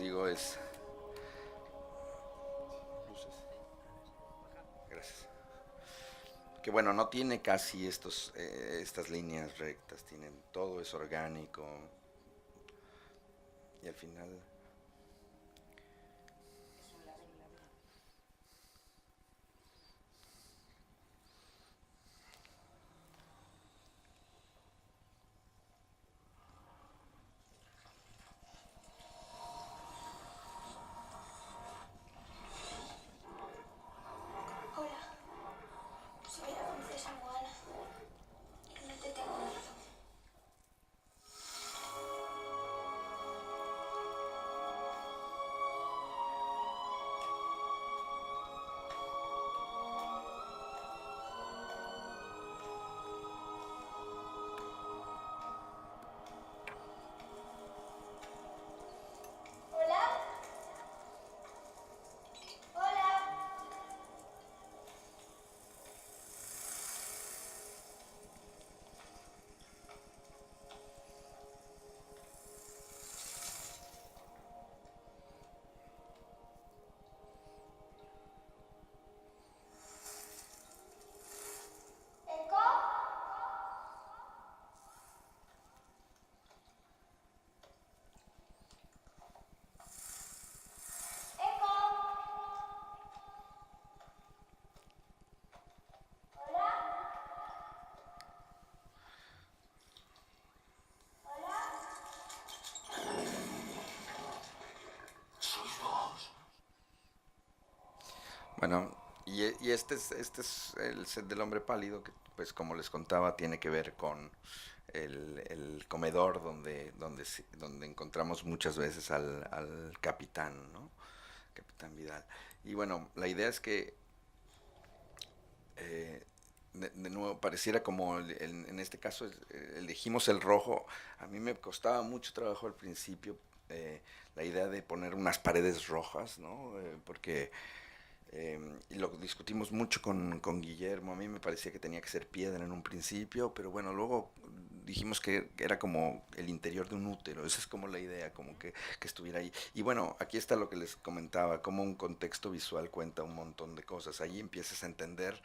digo, es... Gracias. Que bueno, no tiene casi estas líneas rectas, todo es orgánico y al final... Hola, soy la princesa Moana. No te tengo miedo. Hola, hola. ¿Eco? ¿Eco? ¿Hola? ¿Hola? Bueno, y este es el set del hombre pálido, que pues como les contaba, tiene que ver con el comedor donde encontramos muchas veces al capitán, ¿no? Capitán Vidal. Y bueno, la idea es que eh, de nuevo pareciera como en este caso elegimos el rojo. A mí me costaba mucho trabajo al principio la idea de poner unas paredes rojas, ¿no? Porque y lo discutimos mucho con Guillermo. A mí me parecía que tenía que ser piedra en un principio, pero bueno, luego dijimos que era como el interior de un útero. Esa es como la idea, como que estuviera ahí. Y bueno, aquí está lo que les comentaba, como un contexto visual cuenta un montón de cosas. Ahí empiezas a entender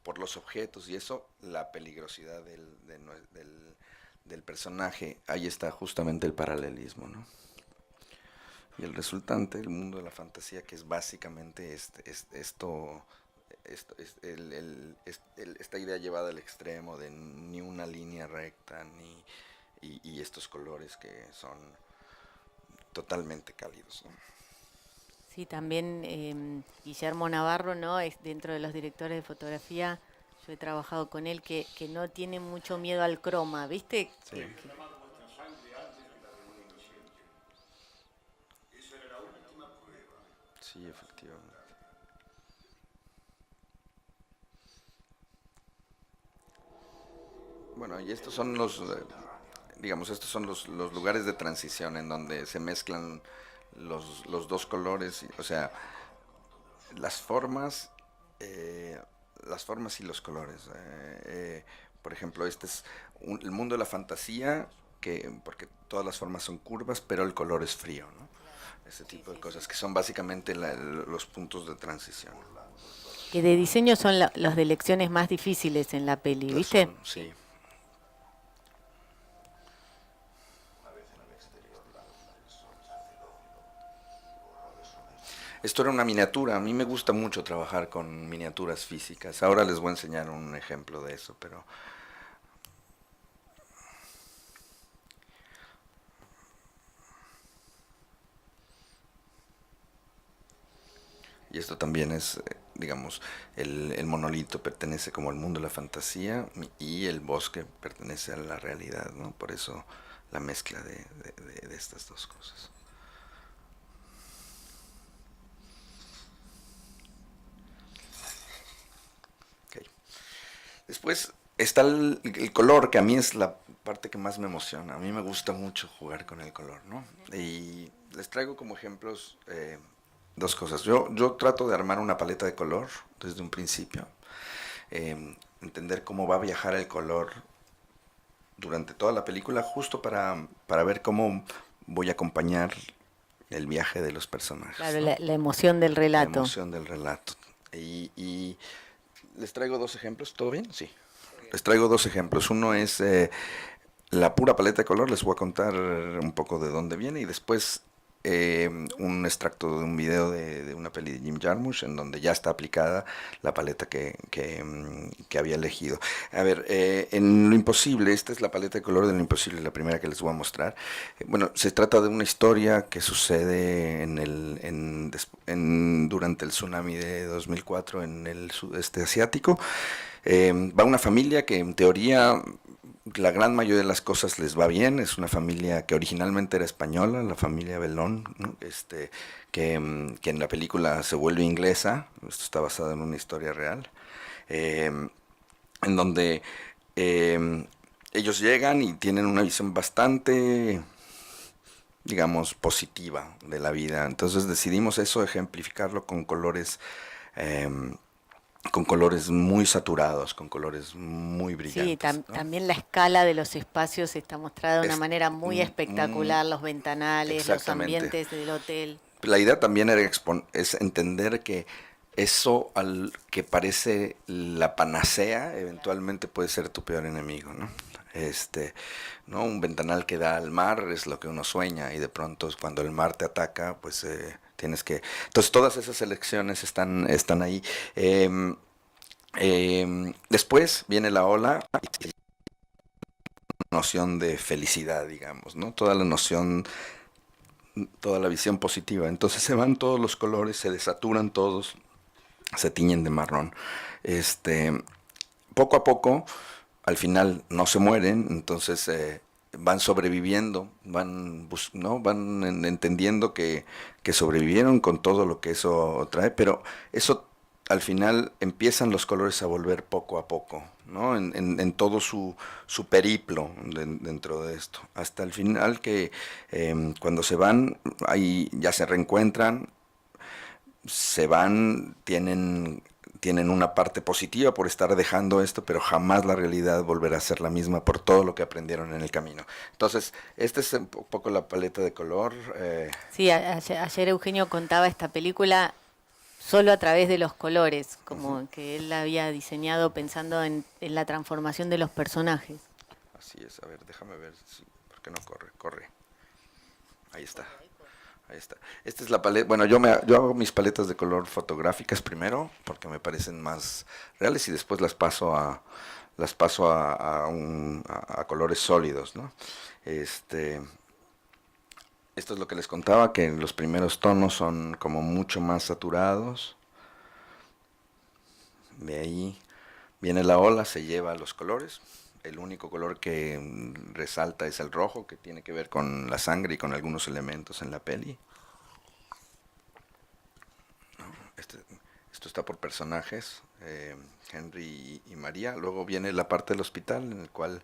por los objetos y eso, la peligrosidad del personaje. Ahí está justamente el paralelismo, ¿no? Y el resultante, el mundo de la fantasía, que es básicamente esta idea llevada al extremo de ni una línea recta, y estos colores que son totalmente cálidos, ¿no? Sí, también Guillermo Navarro, ¿no? Es dentro de los directores de fotografía, yo he trabajado con él, que no tiene mucho miedo al croma, ¿viste? Sí, Vuestra sangre antes que la reunión inocente. Esa era la última prueba. sí, efectivamente. Bueno, y estos son digamos, estos son los lugares de transición en donde se mezclan los dos colores, o sea, las formas, eh, las formas y los colores. Por ejemplo, este es el mundo de la fantasía, porque todas las formas son curvas, pero el color es frío, ¿no? Claro. Ese Sí, tipo de sí, cosas sí. que son básicamente los puntos de transición. Que de diseño son los de lecciones más difíciles en la peli, Los ¿viste? son, sí. Esto era una miniatura. A mí me gusta mucho trabajar con miniaturas físicas. Ahora les voy a enseñar un ejemplo de eso, pero... Y esto también es, digamos, el monolito pertenece como al mundo de la fantasía y el bosque pertenece a la realidad, ¿no? Por eso la mezcla de estas dos cosas. Okay. Después está el color, que a mí es la parte que más me emociona. A mí me gusta mucho jugar con el color, ¿no? Y les traigo como ejemplos dos cosas. Yo trato de armar una paleta de color desde un principio. Entender cómo va a viajar el color durante toda la película, justo para ver cómo voy a acompañar el viaje de los personajes. Claro, ¿no? la emoción del relato. La emoción del relato. Y les traigo dos ejemplos, ¿todo bien? Sí. Les traigo dos ejemplos. Uno es la pura paleta de color, les voy a contar un poco de dónde viene y después un extracto de un video de una peli de Jim Jarmusch en donde ya está aplicada la paleta que había elegido. A ver, en Lo Imposible, esta es la paleta de color de Lo Imposible, la primera que les voy a mostrar. Bueno, se trata de una historia que sucede durante el tsunami de 2004 en el sudeste asiático. Va una familia que en teoría la gran mayoría de las cosas les va bien. Es una familia que originalmente era española, la familia Belón, ¿no? Que en la película se vuelve inglesa. Esto está basado en una historia real, en donde ellos llegan y tienen una visión bastante, digamos, positiva de la vida. Entonces decidimos eso, ejemplificarlo con colores muy saturados, con colores muy brillantes. Sí, ¿no? también la escala de los espacios está mostrada de una manera muy espectacular, los ventanales, los ambientes del hotel. La idea también era es entender que eso al que parece la panacea eventualmente puede ser tu peor enemigo, ¿no? ¿No? Un ventanal que da al mar es lo que uno sueña y de pronto cuando el mar te ataca, pues tienes que... Entonces todas esas elecciones están ahí. Después viene la ola, noción de felicidad, digamos, ¿no? Toda la noción, toda la visión positiva. Entonces se van todos los colores, se desaturan todos, se tiñen de marrón. Poco a poco, al final no se mueren, entonces van sobreviviendo, van entendiendo que sobrevivieron con todo lo que eso trae, pero eso al final empiezan los colores a volver poco a poco, ¿no? En todo su periplo dentro de esto, hasta el final que cuando se van, ahí ya se reencuentran, se van, tienen una parte positiva por estar dejando esto, pero jamás la realidad volverá a ser la misma por todo lo que aprendieron en el camino. Entonces, esta es un poco la paleta de color. Sí, ayer Eugenio contaba esta película solo a través de los colores, como que él la había diseñado pensando en la transformación de los personajes. Así es, a ver, déjame ver, ¿por qué no corre? Ahí está. Ahí está. Esta es la paleta. Bueno, yo hago mis paletas de color fotográficas primero, porque me parecen más reales, y después las paso a colores sólidos, ¿no? Esto es lo que les contaba, que los primeros tonos son como mucho más saturados. De ahí viene la ola, se lleva los colores. El único color que resalta es el rojo, que tiene que ver con la sangre y con algunos elementos en la peli. Esto está por personajes, Henry y María. Luego viene la parte del hospital, en el cual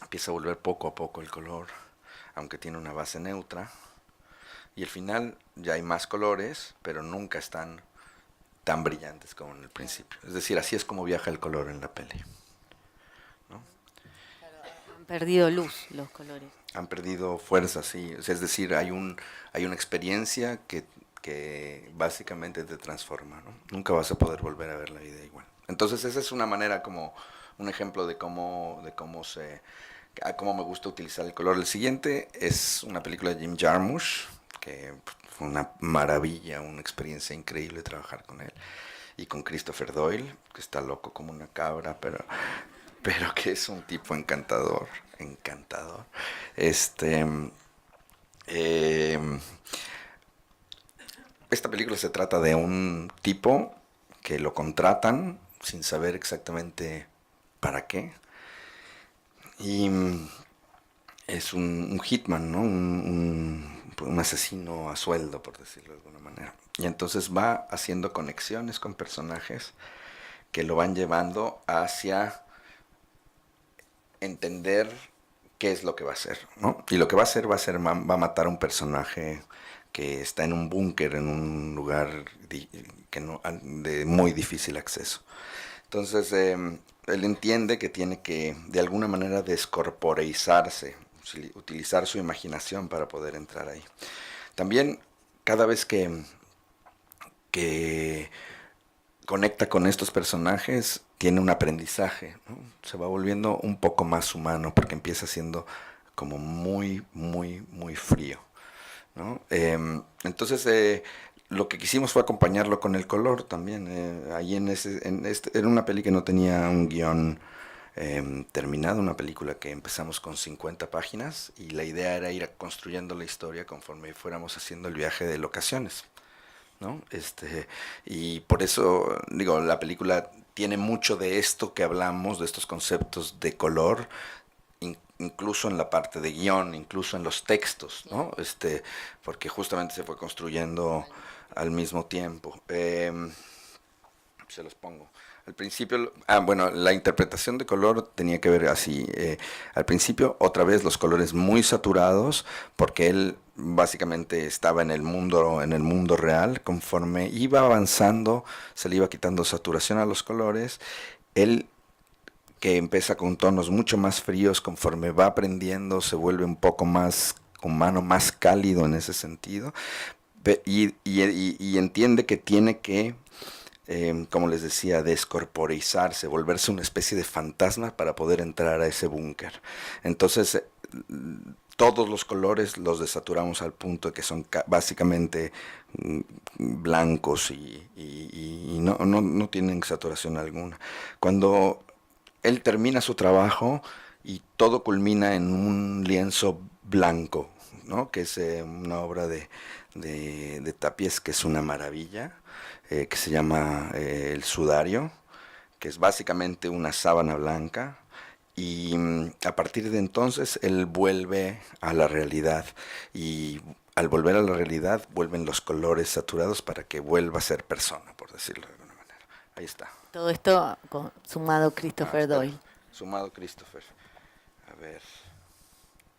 empieza a volver poco a poco el color, aunque tiene una base neutra. Y al final ya hay más colores, pero nunca están tan brillantes como en el principio. Es decir, así es como viaja el color en la peli. Han perdido luz los colores. Han perdido fuerza, sí. Es decir, hay una experiencia que básicamente te transforma, ¿no? Nunca vas a poder volver a ver la vida igual. Entonces esa es una manera, como un ejemplo de cómo me gusta utilizar el color. El siguiente es una película de Jim Jarmusch, que fue una maravilla, una experiencia increíble trabajar con él. Y con Christopher Doyle, que está loco como una cabra, pero que es un tipo encantador. Esta película se trata de un tipo que lo contratan sin saber exactamente para qué. Y es un hitman, ¿no? Un asesino a sueldo, por decirlo de alguna manera. Y entonces va haciendo conexiones con personajes que lo van llevando hacia entender qué es lo que va a hacer, ¿no? Y lo que va a hacer va a matar a un personaje que está en un búnker, en un lugar de muy difícil acceso. Entonces, él entiende que tiene que, de alguna manera, descorporeizarse utilizar su imaginación para poder entrar ahí. También cada vez que conecta con estos personajes, tiene un aprendizaje, ¿no? Se va volviendo un poco más humano porque empieza siendo como muy, muy, muy frío, ¿no? Entonces, lo que quisimos fue acompañarlo con el color también. Ahí era una peli que no tenía un guión terminado, una película que empezamos con 50 páginas y la idea era ir construyendo la historia conforme fuéramos haciendo el viaje de locaciones, ¿no? Y por eso, digo, la película tiene mucho de esto que hablamos, de estos conceptos de color, incluso en la parte de guión, incluso en los textos, ¿no? Porque justamente se fue construyendo al mismo tiempo. Se los pongo. Al principio, bueno, la interpretación de color tenía que ver así. Al principio, otra vez los colores muy saturados, porque él básicamente estaba en el mundo real. Conforme iba avanzando, se le iba quitando saturación a los colores. Él, que empieza con tonos mucho más fríos, conforme va aprendiendo, se vuelve un poco más humano, más cálido en ese sentido. Y entiende que tiene que como les decía, descorporizarse, volverse una especie de fantasma para poder entrar a ese búnker. Entonces, todos los colores los desaturamos al punto de que son básicamente blancos y no tienen saturación alguna. Cuando él termina su trabajo y todo culmina en un lienzo blanco, ¿no? Que es una obra de Tapies que es una maravilla, que se llama El Sudario, que es básicamente una sábana blanca. Y a partir de entonces él vuelve a la realidad y al volver a la realidad vuelven los colores saturados para que vuelva a ser persona, por decirlo de alguna manera. Ahí está. Todo esto sumado Christopher Doyle. Sumado Christopher. A ver,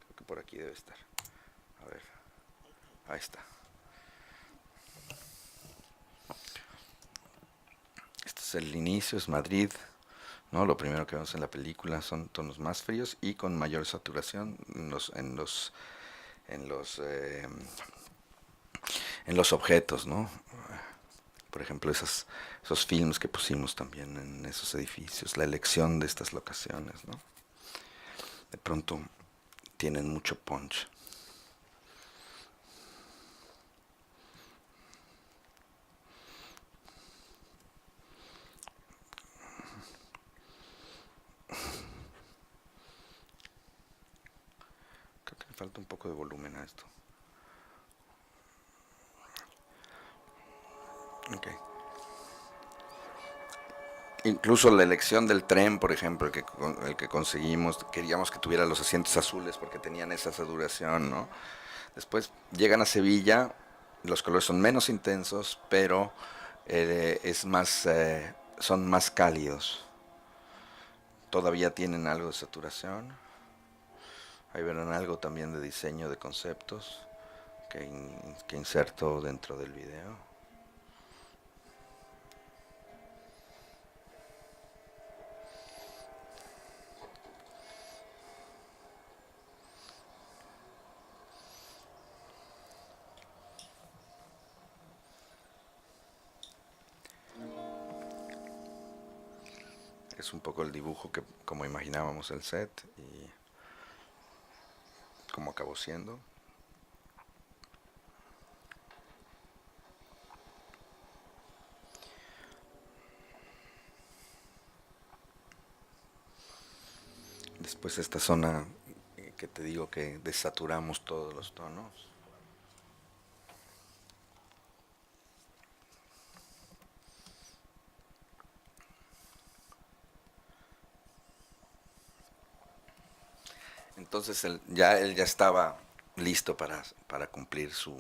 creo que por aquí debe estar. A ver, ahí está. Este es el inicio, es Madrid, ¿no? Lo primero que vemos en la película son tonos más fríos y con mayor saturación en los objetos, ¿no? Por ejemplo, esos films que pusimos también en esos edificios, la elección de estas locaciones, ¿no? De pronto tienen mucho punch. Creo que le falta un poco de volumen a esto. Ok. Incluso la elección del tren, por ejemplo, el que conseguimos, queríamos que tuviera los asientos azules porque tenían esa saturación, ¿no? Después llegan a Sevilla, los colores son menos intensos, pero son más cálidos. Todavía tienen algo de saturación. Ahí verán algo también de diseño de conceptos que inserto dentro del video. Es un poco el dibujo que como imaginábamos el set y cómo acabó siendo. Después esta zona que te digo que desaturamos todos los tonos. Entonces él ya estaba listo para cumplir su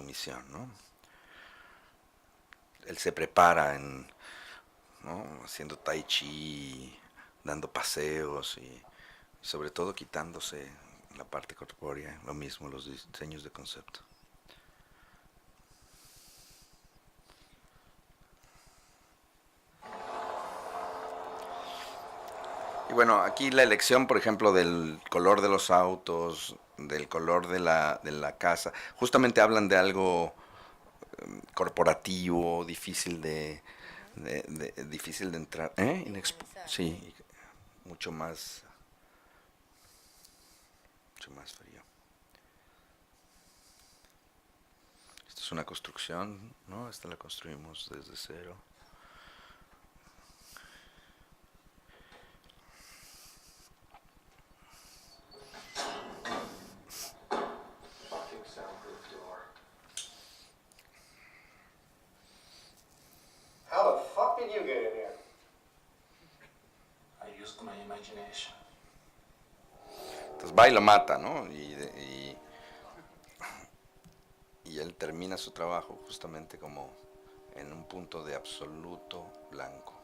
misión, ¿no? Él se prepara ¿no? Haciendo tai chi, dando paseos y sobre todo quitándose la parte corpórea, lo mismo los diseños de concepto. Y bueno, aquí la elección, por ejemplo, del color de los autos, del color de la casa, justamente hablan de algo corporativo, difícil difícil de entrar, ¿eh? Sí, mucho mucho más frío. Esta es una construcción, ¿no? Esta la construimos desde cero. Fucking soundproof door. How the fuck did you get in here? I used my imagination. Entonces va y lo mata, ¿no? Y él termina su trabajo justamente como en un punto de absoluto blanco.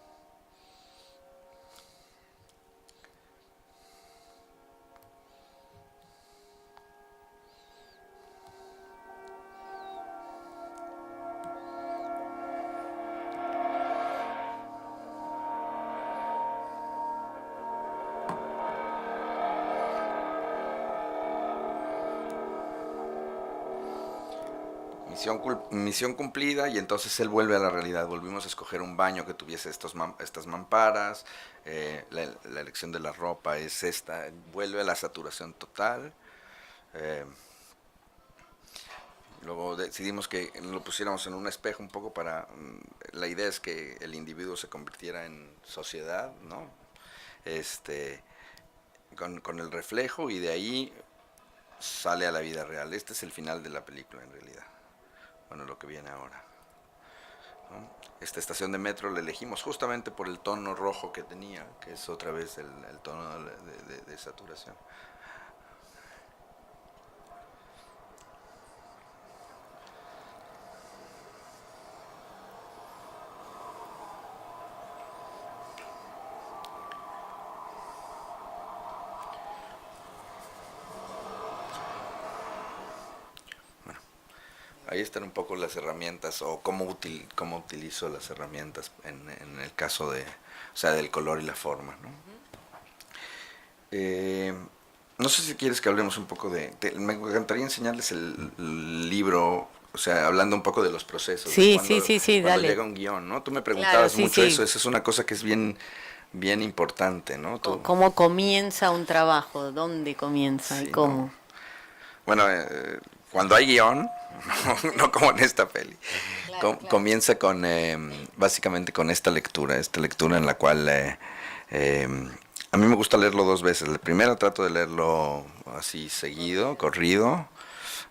Misión cumplida, y entonces él vuelve a la realidad. Volvimos a escoger un baño que tuviese estas mamparas, la elección de la ropa es esta, vuelve a la saturación total. eh, Luego decidimos que lo pusiéramos en un espejo un poco para... la idea es que el individuo se convirtiera en sociedad, ¿no? Con el reflejo, y de ahí sale a la vida real. Este es el final de la película en realidad. Bueno, lo que viene ahora, ¿no? Esta estación de metro la elegimos justamente por el tono rojo que tenía, que es otra vez el tono de saturación. Ahí están un poco las herramientas, o cómo utilizo las herramientas en el caso o sea, del color y la forma, ¿no? No sé si quieres que hablemos un poco me encantaría enseñarles el libro, o sea, hablando un poco de los procesos. Sí, cuando dale. llega un guión, ¿no? Tú me preguntabas Claro, mucho sí. eso, esa es una cosa que es bien importante, ¿no? ¿Cómo comienza un trabajo? ¿Dónde comienza y Sí, cómo? ¿no? Bueno, cuando hay guión, no como en esta peli, Claro. comienza con básicamente con esta lectura en la cual a mí me gusta leerlo dos veces. La primera trato de leerlo así seguido, corrido,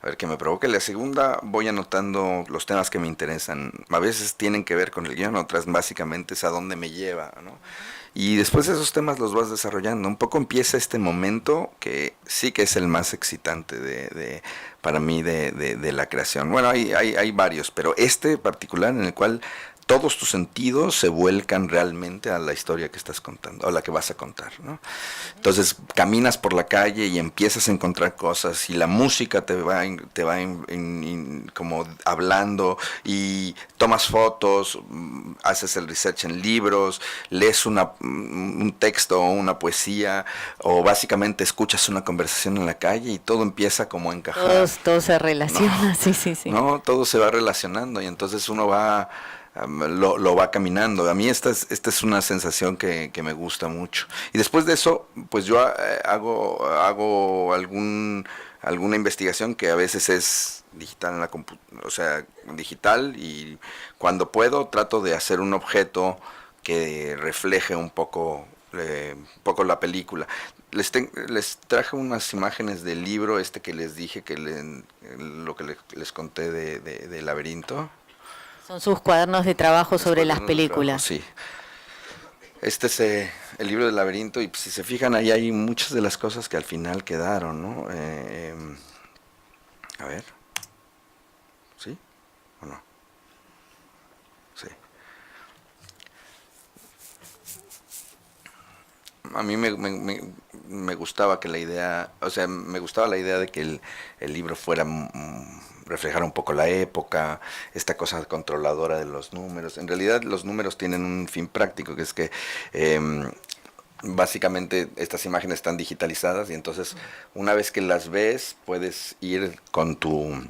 a ver qué me provoque. La segunda voy anotando los temas que me interesan. A veces tienen que ver con el guión, otras básicamente es a dónde me lleva, ¿no? Y después esos temas los vas desarrollando. Un poco empieza este momento que sí que es el más excitante para mí de la creación. Bueno, hay varios, pero este particular en el cual todos tus sentidos se vuelcan realmente a la historia que estás contando, o la que vas a contar, ¿no? Entonces caminas por la calle y empiezas a encontrar cosas, y la música te va como hablando, y tomas fotos, haces el research en libros, lees un texto o una poesía, o básicamente escuchas una conversación en la calle, y todo empieza como a encajar. Todo se relaciona, No, sí. no, todo se va relacionando, y entonces uno va lo va caminando. A mí esta es una sensación que me gusta mucho. Y después de eso, pues yo hago alguna investigación que a veces es digital en la o sea, digital, y cuando puedo trato de hacer un objeto que refleje un poco la película. Les traje unas imágenes del libro que les dije, lo que les conté de Laberinto. Son sus cuadernos de trabajo sobre las películas. Sí. Este es el libro del Laberinto, y pues, si se fijan, ahí hay muchas de las cosas que al final quedaron, ¿no? A ver. ¿Sí o no? Sí. A mí me gustaba que la idea, o sea, me gustaba la idea de que el libro fuera reflejara un poco la época, esta cosa controladora de los números. En realidad los números tienen un fin práctico, que es que básicamente estas imágenes están digitalizadas y entonces una vez que las ves puedes ir con tu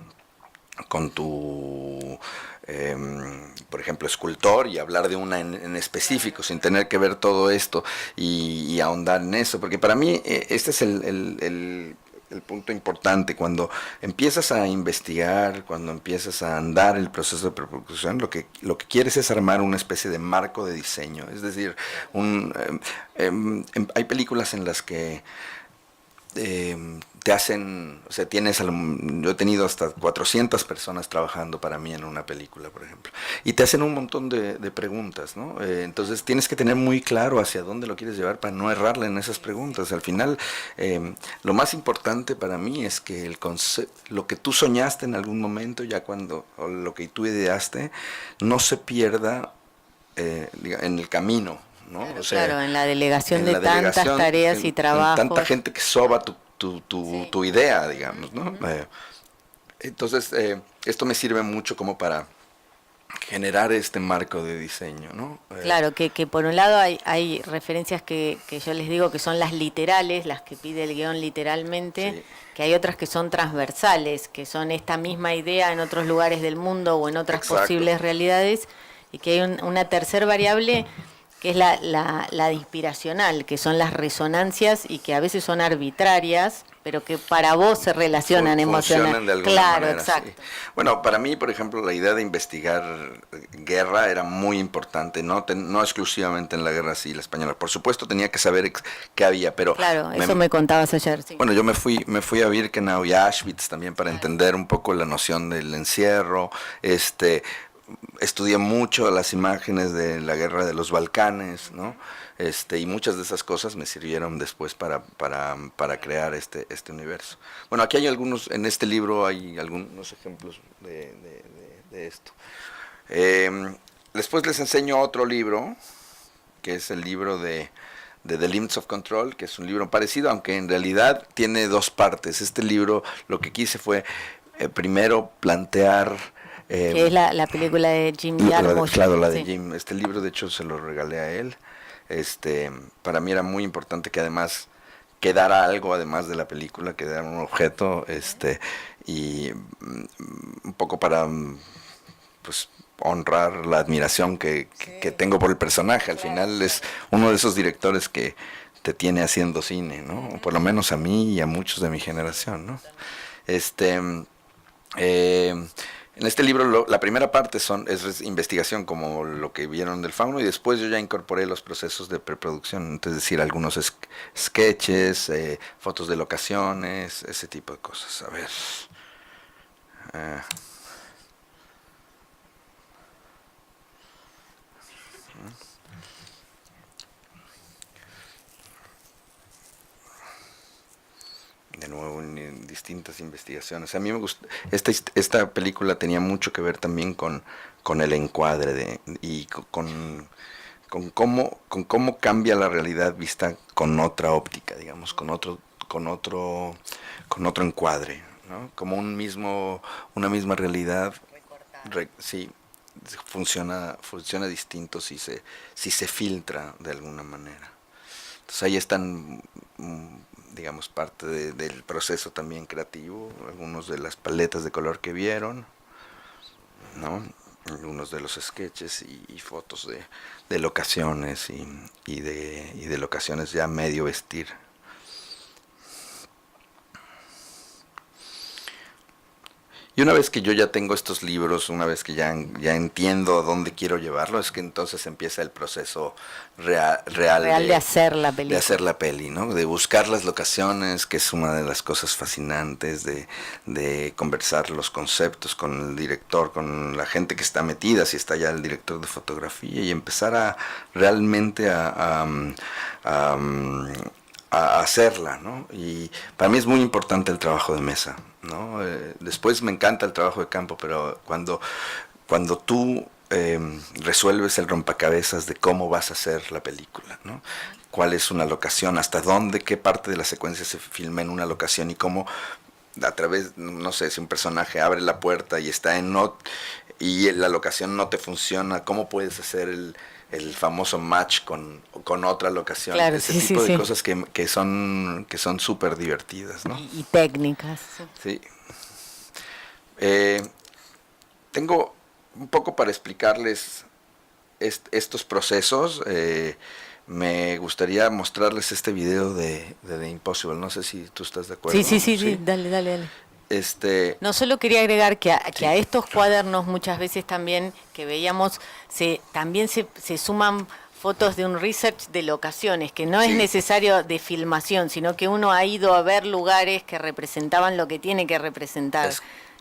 por ejemplo, escultor y hablar de una en específico, sin tener que ver todo esto y ahondar en eso, porque para mí este es el punto importante. Cuando empiezas a investigar, cuando empiezas a andar el proceso de preproducción, lo que quieres es armar una especie de marco de diseño, es decir, hay películas en las que te hacen, o sea, yo he tenido hasta 400 personas trabajando para mí en una película, por ejemplo, y te hacen un montón de preguntas, ¿no? Entonces tienes que tener muy claro hacia dónde lo quieres llevar para no errarle en esas preguntas. Al final, lo más importante para mí es que lo que tú soñaste en algún momento, o lo que tú ideaste, no se pierda en el camino, ¿no? Claro, o sea, claro, en la delegación de tantas tareas y trabajos. Tanta gente que soba Sí. tu idea, digamos, ¿no? Entonces, esto me sirve mucho como para generar este marco de diseño, ¿no? Claro, que por un lado hay referencias que yo les digo que son las literales, las que pide el guión literalmente, Sí. que hay otras que son transversales, que son esta misma idea en otros lugares del mundo o en otras Exacto. posibles realidades, y que hay una tercer variable que es la inspiracional, que son las resonancias y que a veces son arbitrarias, pero que para vos se relacionan Funcionan de alguna Claro, manera, exacto. sí. Bueno, para mí, por ejemplo, la idea de investigar guerra era muy importante, no exclusivamente en la guerra civil española. Por supuesto tenía que saber qué había, pero... Claro, eso me contabas ayer, sí. Bueno, yo me fui a Birkenau y a Auschwitz también para entender un poco la noción del encierro. Estudié mucho las imágenes de la guerra de los Balcanes, ¿no? Y muchas de esas cosas me sirvieron después para crear este universo. Bueno, aquí hay en este libro hay algunos ejemplos de esto. Después les enseño otro libro, que es el libro de The Limits of Control, que es un libro parecido, aunque en realidad tiene dos partes. Este libro lo que quise fue primero plantear... que es la película de Jim Jarmusch. Claro, la de Sí. Jim. Este libro, de hecho, se lo regalé a él. Para mí era muy importante que además quedara algo, además de la película, quedara un objeto, y un poco para, pues, honrar la admiración que tengo por el personaje. Al final es uno de esos directores que te tiene haciendo cine, ¿no? Por lo menos a mí y a muchos de mi generación, ¿no? En este libro la primera parte es investigación, como lo que vieron del fauno, y después yo ya incorporé los procesos de preproducción, es decir, algunos sketches, fotos de locaciones, ese tipo de cosas. A ver. De nuevo en distintas investigaciones. A mí me gusta, esta película tenía mucho que ver también con el encuadre y con cómo cambia la realidad vista con otra óptica, digamos, con otro encuadre, ¿no? Como una misma realidad, sí, funciona distinto si se filtra de alguna manera. Entonces ahí están, digamos, parte del proceso también creativo, algunos de las paletas de color que vieron, ¿no? Algunos de los sketches y fotos de locaciones y de locaciones ya medio vestir. Y una vez que yo ya tengo estos libros, una vez que ya entiendo a dónde quiero llevarlo, es que entonces empieza el proceso real de hacer la película. De hacer la peli, ¿no? De buscar las locaciones, que es una de las cosas fascinantes, de conversar los conceptos con el director, con la gente que está metida, si está ya el director de fotografía, y empezar a realmente a hacerla, ¿no? Y para mí es muy importante el trabajo de mesa, ¿no? Después me encanta el trabajo de campo, pero cuando tú resuelves el rompecabezas de cómo vas a hacer la película, ¿no? Cuál es una locación, hasta dónde, qué parte de la secuencia se filma en una locación y cómo a través, no sé, si un personaje abre la puerta y está y la locación no te funciona, cómo puedes hacer el famoso match con otra locación. Claro, ese sí, tipo sí, de sí. cosas que son súper divertidas, ¿no? Y técnicas. Sí. Tengo un poco para explicarles estos procesos. Me gustaría mostrarles este video de The Impossible. No sé si tú estás de acuerdo. Sí, sí, sí, sí, dale, dale, dale. No, solo quería agregar que Sí. a estos cuadernos muchas veces también que veíamos, también se suman fotos de un research de locaciones, que no es Sí. necesario de filmación, sino que uno ha ido a ver lugares que representaban lo que tiene que representar.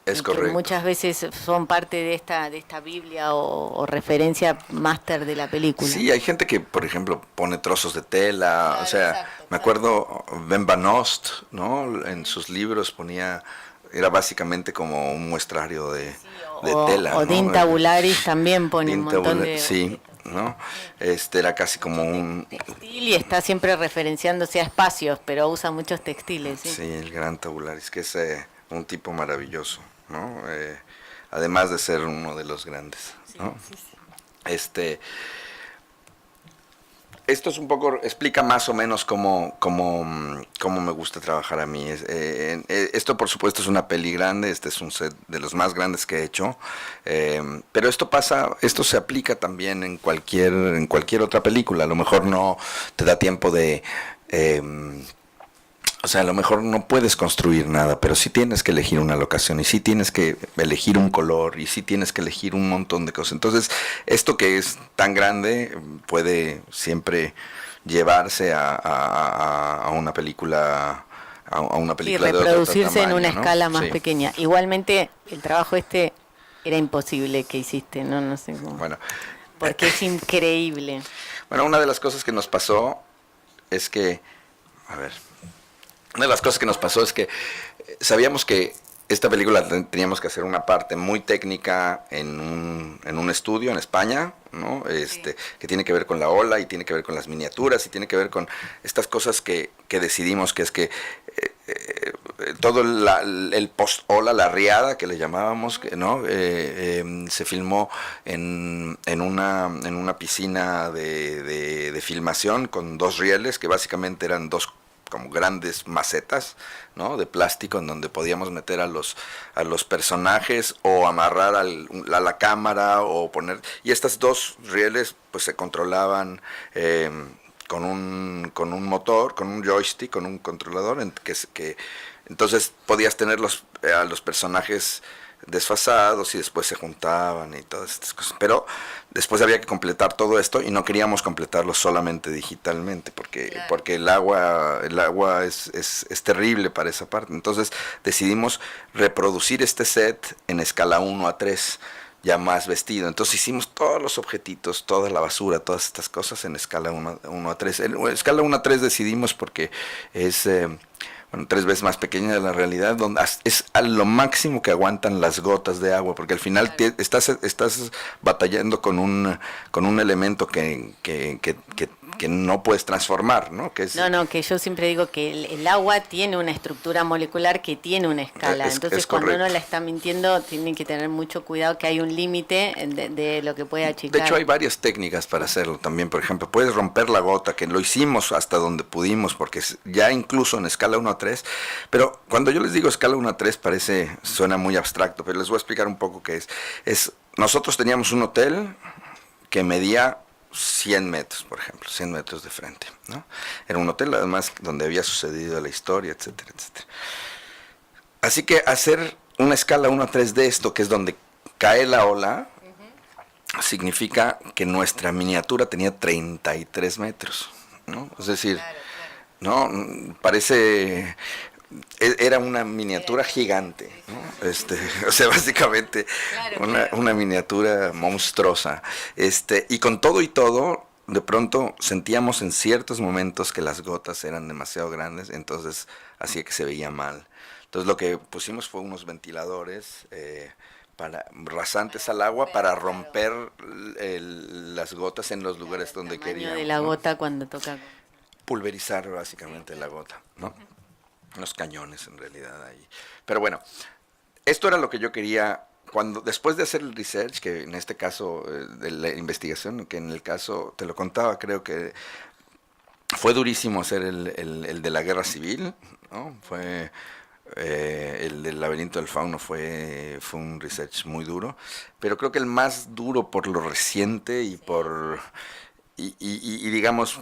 Es y correcto. que muchas veces son parte de esta Biblia o referencia máster de la película. Sí, hay gente que, por ejemplo, pone trozos de tela, Claro, o sea, exacto, me claro. acuerdo Ben Van Oost, ¿no? En sus libros ponía, era básicamente como un muestrario de tela, O ¿no? Dean Tabularis también pone un Dean montón Tabula- de sí, ¿no? Era casi como un, textil y está siempre referenciándose a espacios, pero usa muchos textiles. Sí. sí, el gran Tabularis, que es un tipo maravilloso, ¿no? Además de ser uno de los grandes, ¿no? Sí, sí. Esto es un poco, explica más o menos cómo me gusta trabajar a mí. Esto por supuesto es una peli grande, este es un set de los más grandes que he hecho, pero esto se aplica también en cualquier otra película. A lo mejor no te da tiempo de... o sea, a lo mejor no puedes construir nada, pero sí tienes que elegir una locación y sí tienes que elegir un color y sí tienes que elegir un montón de cosas. Entonces, esto que es tan grande puede siempre llevarse a una película, a una Y película de otro reproducirse en tamaño, una ¿no? escala más Sí. pequeña. Igualmente, el trabajo era imposible que hiciste, no sé cómo. Bueno, Porque es increíble. bueno, una de las cosas que nos pasó es que, a ver, una de las cosas que nos pasó es que sabíamos que esta película teníamos que hacer una parte muy técnica en un estudio en España, ¿no? Que tiene que ver con la ola y tiene que ver con las miniaturas y tiene que ver con estas cosas que decidimos, que es que todo el post-ola, la riada que le llamábamos, ¿no? Se filmó en una piscina de filmación con 2 rieles que básicamente eran 2 como grandes macetas, ¿no? De plástico en donde podíamos meter a los personajes o amarrar a la cámara o poner, y estas 2 rieles pues se controlaban con un motor, con un joystick, con un controlador que entonces podías tener a los personajes desfasados y después se juntaban y todas estas cosas. Pero después había que completar todo esto y no queríamos completarlo solamente digitalmente porque el agua es terrible para esa parte. Entonces decidimos reproducir este set en escala 1:3, ya más vestido. Entonces hicimos todos los objetitos, toda la basura, todas estas cosas en escala 1:3. En escala 1:3 decidimos porque es... 3 veces más pequeña de la realidad, donde es a lo máximo que aguantan las gotas de agua, porque al final estás batallando con un elemento que no puedes transformar, ¿no? Que yo siempre digo que el agua tiene una estructura molecular que tiene una escala. Entonces, cuando uno la está mintiendo, tienen que tener mucho cuidado que hay un límite de lo que puede achicar. De hecho, hay varias técnicas para hacerlo también. Por ejemplo, puedes romper la gota, que lo hicimos hasta donde pudimos, porque ya incluso en escala 1:3, pero cuando yo les digo escala 1:3 suena muy abstracto, pero les voy a explicar un poco qué es. Nosotros teníamos un hotel que medía 100 metros, por ejemplo, 100 metros de frente, ¿no? Era un hotel, además, donde había sucedido la historia, etcétera, etcétera. Así que hacer una escala 1:3 de esto, que es donde cae la ola, significa que nuestra miniatura tenía 33 metros, ¿no? Es decir, ¿no? Parece... Era una miniatura gigante, ¿no? O sea, básicamente una miniatura monstruosa. Y con todo y todo, de pronto sentíamos en ciertos momentos que las gotas eran demasiado grandes, entonces hacía que se veía mal. Entonces lo que pusimos fue unos ventiladores rasantes al agua para romper las gotas en los lugares donde queríamos. De la gota cuando toca. Pulverizar básicamente la gota, ¿no? Los cañones en realidad ahí. Pero bueno, esto era lo que yo quería después de hacer el research, que en este caso de la investigación, que en el caso, te lo contaba, creo que fue durísimo hacer el de la guerra civil, ¿no? Fue el del laberinto del fauno fue un research muy duro, pero creo que el más duro por lo reciente y por y digamos,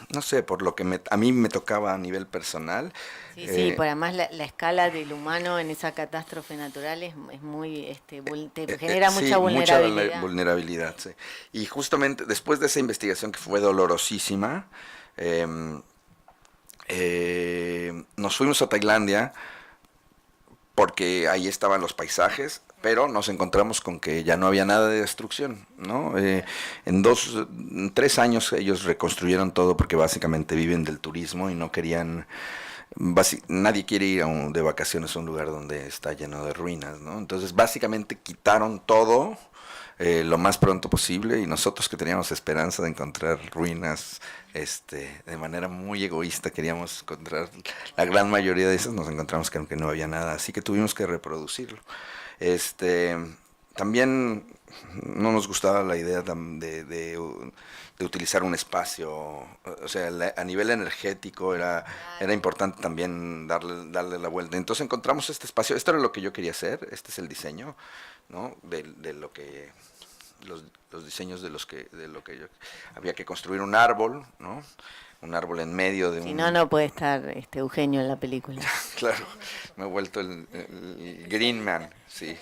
no sé, por lo que a mí me tocaba a nivel personal. Sí, por además la escala del humano en esa catástrofe natural es muy, te genera Sí, mucha vulnerabilidad. mucha vulnerabilidad, sí. Y justamente después de esa investigación que fue dolorosísima, nos fuimos a Tailandia porque ahí estaban los paisajes, pero nos encontramos con que ya no había nada de destrucción, ¿no? En 3 años ellos reconstruyeron todo porque básicamente viven del turismo y no querían, nadie quiere ir de vacaciones a un lugar donde está lleno de ruinas, ¿no? Entonces básicamente quitaron todo lo más pronto posible y nosotros que teníamos esperanza de encontrar ruinas de manera muy egoísta queríamos encontrar la gran mayoría de esas, nos encontramos que no había nada, así que tuvimos que reproducirlo. También no nos gustaba la idea de utilizar un espacio, o sea, a nivel energético era importante también darle la vuelta. Entonces encontramos este espacio, esto era lo que yo quería hacer, este es el diseño, ¿no? De lo que los diseños de lo que yo había que construir un árbol, ¿no? Un árbol en medio de Si no, no puede estar Eugenio en la película. Claro, me he vuelto el Green Man, sí.